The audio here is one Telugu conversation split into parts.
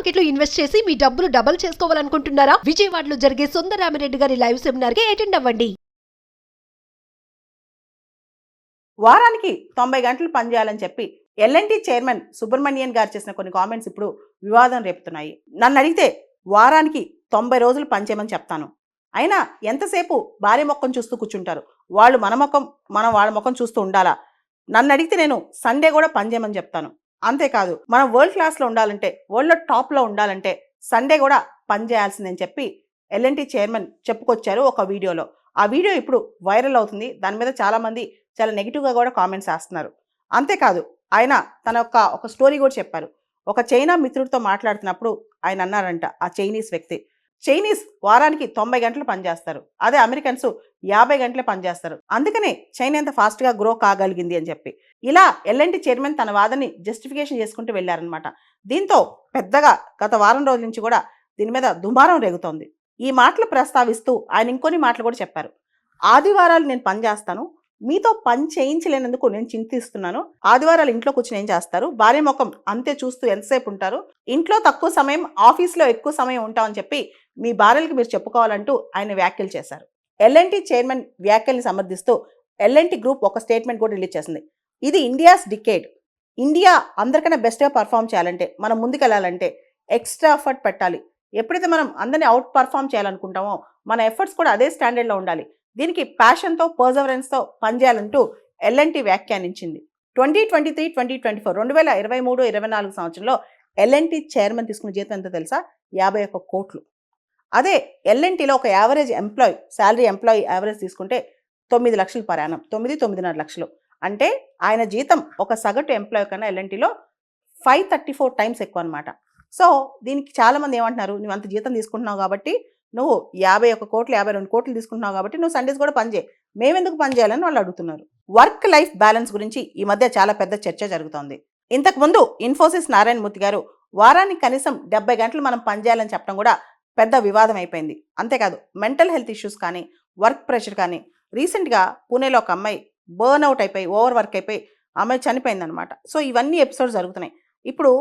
మార్కెట్ లో ఇన్వెస్ట్ చేసి మీ డబ్బులు డబుల్ చేసుకోవాలనుకుంటున్నారా? విజయవాడలో జరిగే సుందరరామిరెడ్డి గారి లైవ్ సెమినార్ కి అటెండ్ అవ్వండి. వారానికి 90 గంటలు పనిచేయాలని చెప్పి ఎల్ఎన్టీ చైర్మన్ సుబ్రహ్మణ్యన్ గారు చేసిన కొన్ని కామెంట్స్ ఇప్పుడు వివాదం రేపుతున్నాయి. నన్ను అడిగితే వారానికి 90 రోజులు పనిచేయమని చెప్తాను. అయినా ఎంతసేపు భార్య ముఖం చూస్తూ కూర్చుంటారు? వాళ్ళు మన ముఖం, మనం వాళ్ళ ముఖం చూస్తూ ఉండాలా? నన్ను అడిగితే నేను సండే కూడా పనిచేయమని చెప్తాను. అంతేకాదు, మనం వరల్డ్ క్లాస్లో ఉండాలంటే, వరల్డ్లో టాప్లో ఉండాలంటే సండే కూడా పనిచేయాల్సిందని చెప్పి ఎల్ఎన్టీ చైర్మన్ చెప్పుకొచ్చారు ఒక వీడియోలో. ఆ వీడియో ఇప్పుడు వైరల్ అవుతుంది. దాని మీద చాలామంది చాలా నెగిటివ్గా కూడా కామెంట్స్ వేస్తున్నారు. అంతేకాదు, ఆయన తన ఒక స్టోరీ కూడా చెప్పారు. ఒక చైనా మిత్రుడితో మాట్లాడుతున్నప్పుడు ఆయన అన్నారంట, ఆ చైనీస్ వారానికి 90 గంటలు పనిచేస్తారు, అదే అమెరికన్స్ 50 గంటలే పనిచేస్తారు, అందుకనే చైనా ఎంత ఫాస్ట్గా గ్రో కాగలిగింది అని చెప్పి ఇలా ఎల్ఎన్టీ చైర్మన్ తన వాదనని జస్టిఫికేషన్ చేసుకుంటూ వెళ్ళారనమాట. దీంతో పెద్దగా గత వారం రోజుల నుంచి కూడా దీని మీద దుమారం రేగుతోంది. ఈ మాటలు ప్రస్తావిస్తూ ఆయన ఇంకొన్ని మాటలు కూడా చెప్పారు. ఆదివారాలు నేను పని చేస్తాను, మీతో పని చేయించలేనందుకు నేను చింతిస్తున్నాను. ఆదివారాలు ఇంట్లో కూర్చొని ఏం చేస్తారు? భార్య ముఖం అంతే చూస్తూ ఎంతసేపు ఉంటారు? ఇంట్లో తక్కువ సమయం, ఆఫీస్లో ఎక్కువ సమయం ఉంటామని చెప్పి మీ భార్యలకు మీరు చెప్పుకోవాలంటూ ఆయన వ్యాఖ్యలు చేశారు. ఎల్ఎన్టీ చైర్మన్ వ్యాఖ్యల్ని సమర్థిస్తూ ఎల్ఎన్టీ గ్రూప్ ఒక స్టేట్మెంట్ కూడా రిలీజ్ చేసింది. ఇది ఇండియాస్ డికేడ్. ఇండియా అందరికన్నా బెస్ట్గా పర్ఫామ్ చేయాలంటే, మనం ముందుకెళ్ళాలంటే ఎక్స్ట్రా ఎఫర్ట్ పెట్టాలి. ఎప్పుడైతే మనం అందరినీ అవుట్ పర్ఫామ్ చేయాలనుకుంటామో మన ఎఫర్ట్స్ కూడా అదే స్టాండర్డ్లో ఉండాలి. దీనికి ప్యాషన్తో, పర్జవరెన్స్తో పనిచేయాలంటూ ఎల్ఎన్టీ వ్యాఖ్యానించింది. 2023-2024 2023-24 సంవత్సరంలో ఎల్ఎన్టీ చైర్మన్ తీసుకున్న జీతం ఎంతో తెలుసా? 51 కోట్లు. అదే ఎల్ఎన్టీలో ఒక average employee, salary employee average తీసుకుంటే 9 లక్షలు పర్ యానం, 9-9.5 లక్షలు. అంటే ఆయన జీతం ఒక సగటు ఎంప్లాయీ కన్నా ఎల్ఎన్టీలో 534 టైమ్స్ ఎక్కువ అనమాట. సో దీనికి చాలామంది ఏమంటున్నారు, నువ్వు అంత జీతం తీసుకుంటున్నావు కాబట్టి, నువ్వు 51 కోట్లు 52 కోట్లు తీసుకుంటున్నావు కాబట్టి నువ్వు సండేస్ కూడా పనిచేయి, మేమెందుకు పని చేయాలని వాళ్ళు అడుగుతున్నారు. వర్క్ లైఫ్ బ్యాలెన్స్ గురించి ఈ మధ్య చాలా పెద్ద చర్చ జరుగుతోంది. ఇంతకుముందు ఇన్ఫోసిస్ నారాయణమూర్తి గారు వారానికి కనీసం 70 గంటలు మనం పనిచేయాలని చెప్పడం కూడా పెద్ద వివాదం అయిపోయింది. అంతేకాదు, మెంటల్ హెల్త్ ఇష్యూస్ కానీ, వర్క్ ప్రెషర్ కానీ, రీసెంట్గా పూణేలో ఒక అమ్మాయి బర్న్అవుట్ అయిపోయి, ఓవర్ వర్క్ అయిపోయి అమ్మాయి చనిపోయిందనమాట. సో ఇవన్నీ ఎపిసోడ్స్ జరుగుతున్నాయి. ఇప్పుడు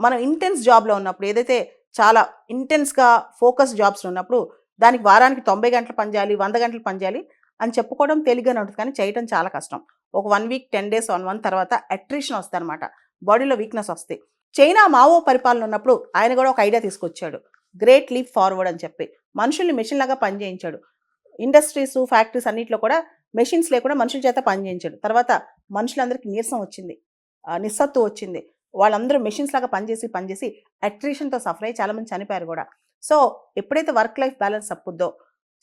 మనం ఇంటెన్స్ జాబ్లో ఉన్నప్పుడు, ఏదైతే చాలా ఇంటెన్స్గా ఫోకస్ జాబ్స్లో ఉన్నప్పుడు దానికి వారానికి 90 గంటలు పనిచేయాలి, 100 గంటలు పనిచేయాలి అని చెప్పుకోవడం తేలిగ్గానే ఉంటుంది, కానీ చేయడం చాలా కష్టం. ఒక 1 వీక్ 10 డేస్ 1 మంత్ తర్వాత అట్రిషన్ వస్తుంది అనమాట, బాడీలో వీక్నెస్ వస్తాయి. చైనా మావో పరిపాలన ఉన్నప్పుడు ఆయన కూడా ఒక ఐడియా తీసుకొచ్చాడు, గ్రేట్ లీప్ ఫార్వర్డ్ అని చెప్పి. మనుషుల్ని మెషిన్ లాగా పనిచేయించాడు. ఇండస్ట్రీస్, ఫ్యాక్టరీస్ అన్నింటిలో కూడా మెషిన్స్ లేకుండా మనుషుల చేత పనిచేయించాడు. తర్వాత మనుషులందరికీ నీరసం వచ్చింది, నిస్సత్తు వచ్చింది. వాళ్ళందరూ మెషిన్స్ లాగా పనిచేసి అట్రిషన్తో సఫర్ అయ్యి చాలామంది చనిపోయారు కూడా. సో ఎప్పుడైతే వర్క్ లైఫ్ బ్యాలెన్స్ తప్పుద్దో,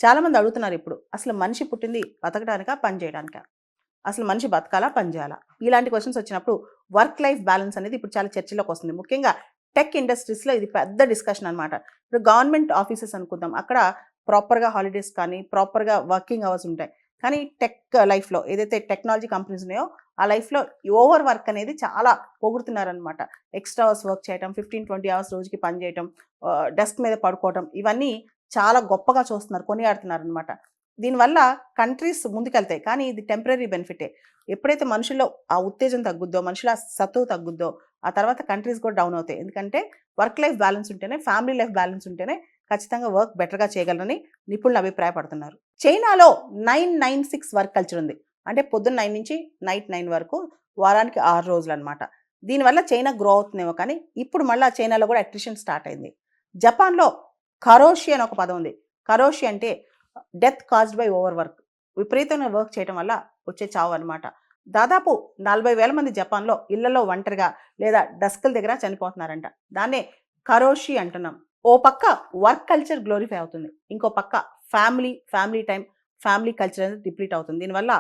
చాలామంది అడుగుతున్నారు ఇప్పుడు, అసలు మనిషి పుట్టింది బతకడానికా, పని చేయడానికా? అసలు మనిషి బతకాలా, పని చేయాలా? ఇలాంటి క్వశ్చన్స్ వచ్చినప్పుడు వర్క్ లైఫ్ బ్యాలెన్స్ అనేది ఇప్పుడు చాలా చర్చలోకి వస్తుంది. ముఖ్యంగా టెక్ ఇండస్ట్రీస్లో ఇది పెద్ద డిస్కషన్ అనమాట. ఇప్పుడు గవర్నమెంట్ ఆఫీసెస్ అనుకుందాం, అక్కడ ప్రాపర్గా హాలిడేస్ కానీ, ప్రాపర్గా వర్కింగ్ అవర్స్ ఉంటాయి. కానీ టెక్ లైఫ్లో, ఏదైతే టెక్నాలజీ కంపెనీస్ ఉన్నాయో ఆ లైఫ్లో ఓవర్ వర్క్ అనేది చాలా పొగుడుతున్నారనమాట. ఎక్స్ట్రా అవర్స్ వర్క్ చేయటం, 15-20 అవర్స్ రోజుకి పని చేయటం, డెస్క్ మీద పడుకోవటం, ఇవన్నీ చాలా గొప్పగా చూస్తున్నారు, కొనియాడుతున్నారు అనమాట. దీనివల్ల కంట్రీస్ ముందుకెళ్తాయి, కానీ ఇది టెంపరీ బెనిఫిటే. ఎప్పుడైతే మనుషుల్లో ఆ ఉత్తేజం తగ్గుద్దో, మనుషుల సత్తువ తగ్గుద్దో, ఆ తర్వాత కంట్రీస్ కూడా డౌన్ అవుతాయి. ఎందుకంటే వర్క్ లైఫ్ బ్యాలెన్స్ ఉంటేనే, ఫ్యామిలీ లైఫ్ బ్యాలెన్స్ ఉంటేనే ఖచ్చితంగా వర్క్ బెటర్గా చేయగలరని నిపుణులు అభిప్రాయపడుతున్నారు. చైనాలో 996 వర్క్ కల్చర్ ఉంది. అంటే పొద్దున్న 9 నుంచి నైట్ 9 వరకు, వారానికి 6 రోజులు అనమాట. దీనివల్ల చైనా గ్రో అవుతుందేమో, కానీ ఇప్పుడు మళ్ళీ చైనాలో కూడా అట్రిషన్ స్టార్ట్ అయింది. జపాన్లో కరోషి అని ఒక పదం ఉంది. కరోషి అంటే death caused by over work, విపరీతంగా వర్క్ చేయడం వల్ల వచ్చే చావు అనమాట. దాదాపు 40,000 మంది జపాన్లో ఇళ్లలో ఒంటరిగా లేదా డెస్క్ల దగ్గర చనిపోతున్నారంట. దాన్నే కరోషి అంటున్నాం. ఓ పక్క వర్క్ కల్చర్ గ్లోరిఫై అవుతుంది, ఇంకో పక్క ఫ్యామిలీ టైం, ఫ్యామిలీ కల్చర్ అనేది డిప్లీట్ అవుతుంది. దీనివల్ల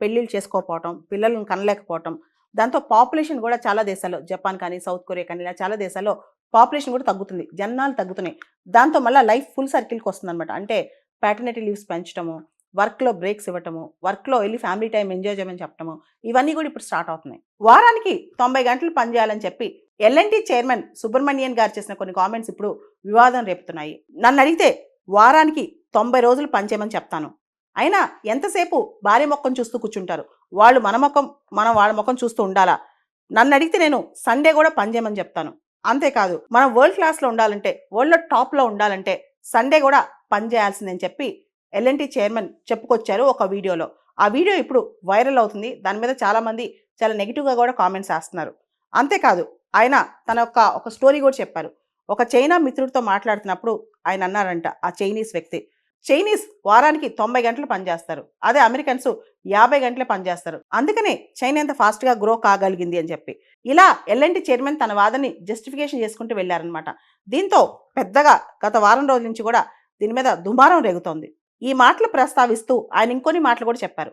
పెళ్ళిళ్ళు చేసుకోకపోవటం, పిల్లలను కనలేకపోవటం, దాంతో పాపులేషన్ కూడా చాలా దేశాల్లో, జపాన్ కానీ, సౌత్ కొరియా కానీ, ఇలా చాలా దేశాల్లో పాపులేషన్ కూడా తగ్గుతుంది, జనాలు తగ్గుతున్నాయి. దాంతో మళ్ళీ లైఫ్ ఫుల్ సర్కిల్కి వస్తుంది అనమాట. అంటే ప్యాటర్నిటీ లీవ్స్ పెంచడము, వర్క్లో బ్రేక్స్ ఇవ్వటము, వర్క్లో వెళ్ళి ఫ్యామిలీ టైం ఎంజాయ్ చేయమని చెప్పడము, ఇవన్నీ కూడా ఇప్పుడు స్టార్ట్ అవుతున్నాయి. వారానికి 90 గంటలు పనిచేయాలని చెప్పి ఎల్ఎన్టీ చైర్మన్ సుబ్రహ్మణ్యన్ గారు చేసిన కొన్ని కామెంట్స్ ఇప్పుడు వివాదం రేపుతున్నాయి. నన్ను అడిగితే వారానికి 90 రోజులు పనిచేయమని చెప్తాను. అయినా ఎంతసేపు భార్య ముఖం చూస్తూ కూర్చుంటారు? వాళ్ళు మన ముఖం, మనం వాళ్ళ ముఖం చూస్తూ ఉండాలా? నన్ను అడిగితే నేను సండే కూడా పనిచేయమని చెప్తాను. అంతేకాదు మనం వరల్డ్ క్లాస్లో ఉండాలంటే, వరల్డ్లో టాప్లో ఉండాలంటే సండే కూడా పని చేయాల్సిందని చెప్పి ఎల్ఎన్టీ చైర్మన్ చెప్పుకొచ్చారు ఒక వీడియోలో. ఆ వీడియో ఇప్పుడు వైరల్ అవుతుంది. దాని మీద చాలామంది చాలా నెగిటివ్గా కూడా కామెంట్స్ వేస్తున్నారు. అంతేకాదు ఆయన తన ఒక స్టోరీ కూడా చెప్పారు. ఒక చైనా మిత్రుడితో మాట్లాడుతున్నప్పుడు ఆయన అన్నారంట, ఆ చైనీస్ వ్యక్తి, చైనీస్ వారానికి 90 గంటలు పనిచేస్తారు, అదే అమెరికన్స్ 50 గంటలే పనిచేస్తారు, అందుకనే చైనా ఎంత ఫాస్ట్గా గ్రో కాగలిగింది అని చెప్పి ఇలా ఎల్ఎన్టీ చైర్మన్ తన వాదనని జస్టిఫికేషన్ చేసుకుంటూ వెళ్ళారనమాట. దీంతో పెద్దగా గత వారం రోజుల నుంచి కూడా దీని మీద దుమారం రేగుతోంది. ఈ మాటలు ప్రస్తావిస్తూ ఆయన ఇంకొన్ని మాటలు కూడా చెప్పారు.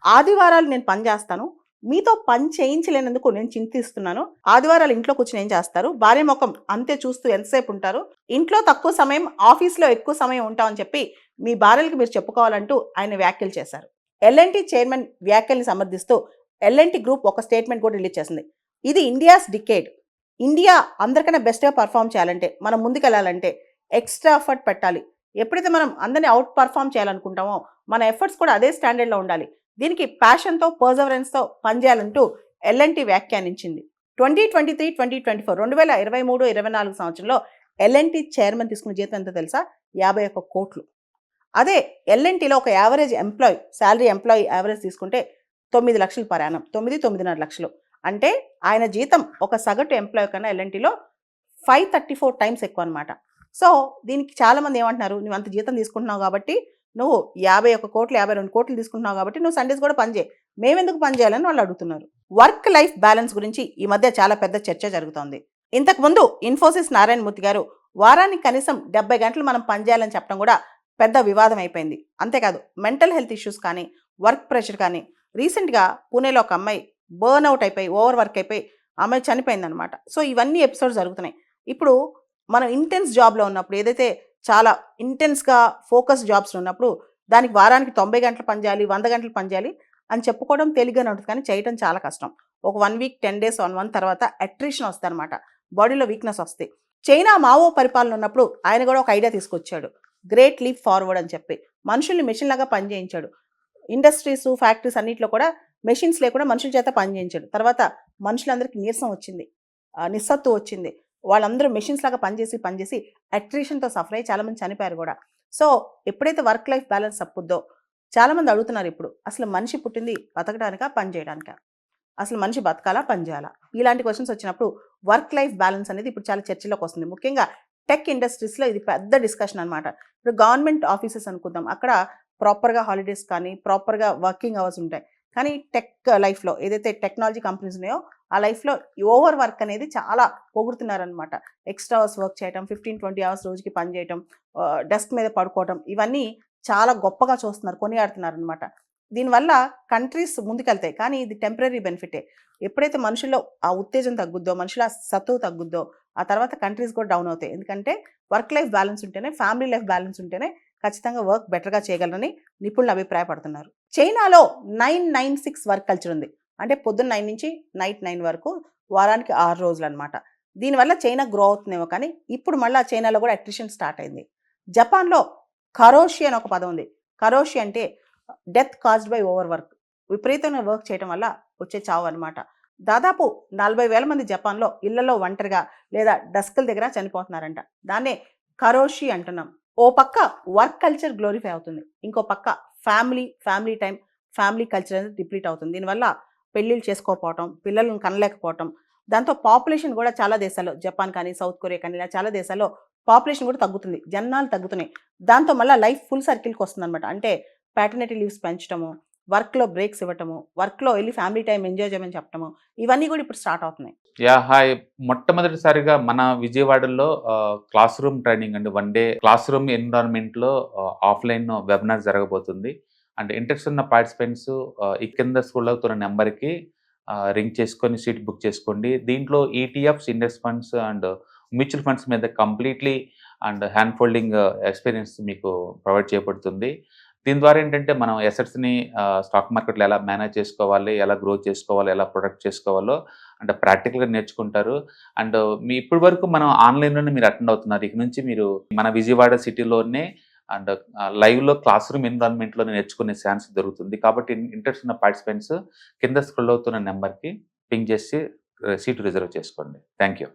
ఆదివారాలు నేను పని చేస్తాను, మీతో పని చేయించలేనందుకు నేను చింతిస్తున్నాను. ఆదివారాలు ఇంట్లో కూర్చొని ఏం చేస్తారు, భార్య ముఖం అంతే చూస్తూ ఎంతసేపు ఉంటారు, ఇంట్లో తక్కువ సమయం ఆఫీస్లో ఎక్కువ సమయం ఉంటామని చెప్పి మీ భార్యలకు మీరు చెప్పుకోవాలంటూ ఆయన వ్యాఖ్యలు చేశారు. ఎల్ఎన్టీ చైర్మన్ వ్యాఖ్యల్ని సమర్థిస్తూ ఎల్ఎన్టీ గ్రూప్ ఒక స్టేట్మెంట్ కూడా రిలీజ్ చేసింది. ఇది ఇండియాస్ డికేడ్. ఇండియా అందరికన్నా బెస్ట్గా పర్ఫామ్ చేయాలంటే, మనం ముందుకెళ్ళాలంటే ఎక్స్ట్రా ఎఫర్ట్ పెట్టాలి. ఎప్పుడైతే మనం అందరినీ అవుట్ పర్ఫామ్ చేయాలనుకుంటామో మన ఎఫర్ట్స్ కూడా అదే స్టాండర్డ్లో ఉండాలి. దీనికి ప్యాషన్తో పర్జవరెన్స్తో పనిచేయాలంటూ ఎల్ఎన్టీ వ్యాఖ్యానించింది. 2023-2024 2023-24 సంవత్సరంలో ఎల్ఎన్టీ చైర్మన్ తీసుకున్న జీతం ఎంత తెలుసా? 51 కోట్లు. అదే ఎల్ఎన్టీలో ఒక average employee, salary employee average తీసుకుంటే 9 లక్షలు పర్ యానం, 9-9.5 లక్షలు. అంటే ఆయన జీతం ఒక సగటు ఎంప్లాయీ కన్నా ఎల్ఎన్టీలో 534 టైమ్స్ ఎక్కువ అనమాట. సో దీనికి చాలామంది ఏమంటున్నారు, నువ్వు అంత జీతం తీసుకుంటున్నావు కాబట్టి, నువ్వు 51 కోట్లు 52 కోట్లు తీసుకుంటున్నావు కాబట్టి నువ్వు సండేస్ కూడా పనిచేయి, మేమెందుకు పని చేయాలని వాళ్ళు అడుగుతున్నారు. వర్క్ లైఫ్ బ్యాలెన్స్ గురించి ఈ మధ్య చాలా పెద్ద చర్చ జరుగుతోంది. ఇంతకుముందు ఇన్ఫోసిస్ నారాయణమూర్తి గారు వారానికి కనీసం 70 గంటలు మనం పనిచేయాలని చెప్పడం కూడా పెద్ద వివాదం అయిపోయింది. అంతేకాదు మెంటల్ హెల్త్ ఇష్యూస్ కానీ, వర్క్ ప్రెషర్ కానీ, రీసెంట్గా పూణేలో ఒక అమ్మాయి బర్న్అవుట్ అయిపోయి, ఓవర్ వర్క్ అయిపోయి అమ్మాయి చనిపోయిందనమాట. సో ఇవన్నీ ఎపిసోడ్స్ జరుగుతున్నాయి. ఇప్పుడు మనం ఇంటెన్స్ జాబ్లో ఉన్నప్పుడు, ఏదైతే చాలా ఇంటెన్స్గా ఫోకస్ జాబ్స్లో ఉన్నప్పుడు దానికి వారానికి 90 గంటలు పనిచేయాలి, 100 గంటలు పనిచేయాలి అని చెప్పుకోవడం తేలిగ్గానే ఉంటుంది, కానీ చేయడం చాలా కష్టం. ఒక 1 వీక్ 10 డేస్ 1 మంత్ తర్వాత అట్రిషన్ వస్తుంది అనమాట, బాడీలో వీక్నెస్ వస్తాయి. చైనా మావో పరిపాలన ఉన్నప్పుడు ఆయన కూడా ఒక ఐడియా తీసుకొచ్చాడు, గ్రేట్ లీప్ ఫార్వర్డ్ అని చెప్పి మనుషుల్ని మెషిన్ లాగా పనిచేయించాడు. ఇండస్ట్రీస్, ఫ్యాక్టరీస్ అన్నింటిలో కూడా మెషిన్స్ లేకుండా మనుషుల చేత పనిచేయించాడు. తర్వాత మనుషులందరికీ నీరసం వచ్చింది, నిస్సత్తు వచ్చింది. వాళ్ళందరూ మెషిన్స్ లాగా పనిచేసి అట్రిషన్తో సఫర్ అయ్యి చాలామంది చనిపోయారు కూడా. సో ఎప్పుడైతే వర్క్ లైఫ్ బ్యాలెన్స్ తప్పుద్దో చాలామంది అడుగుతున్నారు ఇప్పుడు, అసలు మనిషి పుట్టింది బతకడానికా పని చేయడానికా, అసలు మనిషి బతకాలా పని చేయాలా? ఇలాంటి క్వశ్చన్స్ వచ్చినప్పుడు వర్క్ లైఫ్ బ్యాలెన్స్ అనేది ఇప్పుడు చాలా చర్చలోకి వస్తుంది. ముఖ్యంగా టెక్ ఇండస్ట్రీస్లో ఇది పెద్ద డిస్కషన్ అనమాట. ఇప్పుడు గవర్నమెంట్ ఆఫీసెస్ అనుకుందాం, అక్కడ ప్రాపర్గా హాలిడేస్ కానీ ప్రాపర్గా వర్కింగ్ అవర్స్ ఉంటాయి. కానీ టెక్ లైఫ్లో ఏదైతే టెక్నాలజీ కంపెనీస్ ఉన్నాయో ఆ లైఫ్లో ఓవర్ వర్క్ అనేది చాలా పొగుడుతున్నారనమాట. ఎక్స్ట్రా అవర్స్ వర్క్ చేయటం, 15-20 అవర్స్ రోజుకి పని చేయటం, డెస్క్ మీద పడుకోవటం, ఇవన్నీ చాలా గొప్పగా చూస్తున్నారు, కొనియాడుతున్నారు అనమాట. దీనివల్ల కంట్రీస్ ముందుకెళ్తాయి, కానీ ఇది టెంపరీ బెనిఫిటే. ఎప్పుడైతే మనుషుల్లో ఆ ఉత్తేజం తగ్గుద్దో, మనుషుల సత్తువ తగ్గుద్దో, ఆ తర్వాత కంట్రీస్ కూడా డౌన్ అవుతాయి. ఎందుకంటే వర్క్ లైఫ్ బ్యాలెన్స్ ఉంటేనే, ఫ్యామిలీ లైఫ్ బ్యాలెన్స్ ఉంటేనే ఖచ్చితంగా వర్క్ బెటర్గా చేయగలరని నిపుణులు అభిప్రాయపడుతున్నారు. చైనాలో 996 వర్క్ కల్చర్ ఉంది. అంటే పొద్దున్న 9 నుంచి నైట్ 9 వరకు, వారానికి 6 రోజులు అనమాట. దీనివల్ల చైనా గ్రో అవుతుందేమో, కానీ ఇప్పుడు మళ్ళీ చైనాలో కూడా అట్రిషన్ స్టార్ట్ అయింది. జపాన్లో కరోషి అని ఒక పదం ఉంది. కరోషి అంటే death caused by over work, విపరీతంగా వర్క్ చేయడం వల్ల వచ్చే చావు అనమాట. దాదాపు 40,000 మంది జపాన్లో ఇళ్లలో ఒంటరిగా లేదా డస్కుల దగ్గర చనిపోతున్నారంట. దాన్నే కరోషి అంటున్నాం. ఓ పక్క వర్క్ కల్చర్ గ్లోరిఫై అవుతుంది, ఇంకో పక్క ఫ్యామిలీ టైం, ఫ్యామిలీ కల్చర్ అనేది డిప్లీట్ అవుతుంది. దీనివల్ల పెళ్ళిళ్ళు చేసుకోకపోవటం, పిల్లలను కనలేకపోవటం, దాంతో పాపులేషన్ కూడా చాలా దేశాల్లో, జపాన్ కానీ సౌత్ కొరియా కానీ ఇలా చాలా దేశాల్లో పాపులేషన్ కూడా తగ్గుతుంది, జనాలు తగ్గుతున్నాయి. దాంతో మళ్ళీ లైఫ్ ఫుల్ సర్కిల్కి వస్తుంది అనమాట. అంటే ప్యాటర్నిటీ లీవ్స్ పెంచడము, వర్క్లో బ్రేక్స్ ఇవ్వటము, వర్క్లో వెళ్ళి ఫ్యామిలీ టైం ఎంజాయ్ చేయమని చెప్పటము, ఇవన్నీ కూడా ఇప్పుడు స్టార్ట్ అవుతున్నాయి. హాయ్. మొట్టమొదటిసారిగా మన విజయవాడలో క్లాస్ రూమ్ ట్రైనింగ్ అండి, 1 డే క్లాస్ రూమ్ ఎన్విరాన్మెంట్లో ఆఫ్లైన్ వెబినార్ జరగబోతుంది. అండ్ ఇంట్రెస్ట్ ఉన్న పార్టిసిపెంట్స్ ఈ కింద స్కూల్ అవుతున్న నెంబర్కి రింగ్ చేసుకొని సీట్ బుక్ చేసుకోండి. దీంట్లో ETFs, index funds and mutual funds మీద completely and hand holding experience మీకు ప్రొవైడ్ చేయబడుతుంది. దీని ద్వారా ఏంటంటే మనం ఎసెట్స్ని స్టాక్ మార్కెట్లో ఎలా మేనేజ్ చేసుకోవాలి, ఎలా గ్రో చేసుకోవాలి, ఎలా ప్రొడక్ట్ చేసుకోవాలో అంటే ప్రాక్టికల్గా నేర్చుకుంటారు. అండ్ మీ ఇప్పటి వరకు మనం ఆన్లైన్లోనే మీరు అటెండ్ అవుతున్నారు. ఇక నుంచి మీరు మన విజయవాడ సిటీలోనే అండ్ లైవ్లో క్లాస్ రూమ్ ఎన్విరాన్మెంట్లో నేర్చుకునే ఛాన్స్ దొరుకుతుంది. కాబట్టి ఇంట్రెస్ట్ ఉన్న పార్టిసిపెంట్స్ కింద స్క్రోల్ అవుతున్న నెంబర్కి పింగ్ చేసి సీటు రిజర్వ్ చేసుకోండి. Thank you.